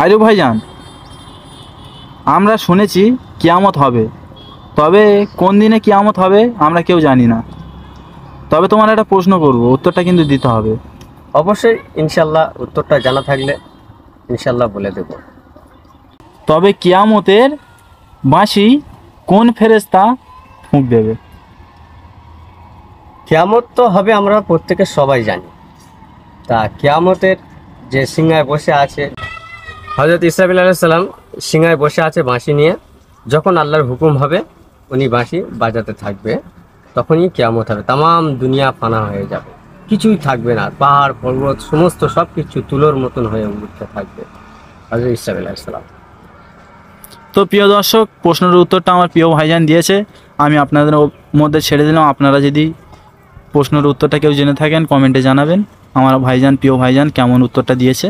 আরে ভাইজান, আমরা শুনেছি কিয়ামত হবে, তবে কোন দিনে কিয়ামত হবে আমরা কেউ জানি না। তবে তোমার একটা প্রশ্ন করব, উত্তরটা কিন্তু দিতে হবে। অবশ্যই ইনশাল্লাহ, উত্তরটা জানা থাকলে ইনশাল্লাহ বলে দেব। তবে কিয়ামতের বাঁশি কোন ফেরেশতা ফুঁক দেবে? কিয়ামত তো হবে আমরা প্রত্যেকে সবাই জানি। তা কিয়ামতের যে সিংহায় বসে আছে হযরত ইসরাফিল আলাইহিস সালাম, সিংহায় বসে আছে বাঁশি নিয়ে। যখন আল্লাহর হুকুম হবে উনি বাঁশি বাজাতে থাকবে, তখনই কিয়ামত হবে। তামাম দুনিয়া ফানা হয়ে যাবে, কিছুই থাকবে না, পাহাড় পর্বত সমস্ত সব কিছু তুলোর মতন হয়ে উঠতে থাকবে হযরত ইসরাফিল আলাইহিস সালাম। তো প্রিয় দর্শক, প্রশ্নের উত্তরটা আমার প্রিয় ভাইজান দিয়েছে, আমি আপনাদের মধ্যে ছেড়ে দিলাম। আপনারা যদি প্রশ্নের উত্তরটা কেউ জেনে থাকেন কমেন্টে জানাবেন আমার ভাইজান, প্রিয় ভাইজান কেমন উত্তরটা দিয়েছে।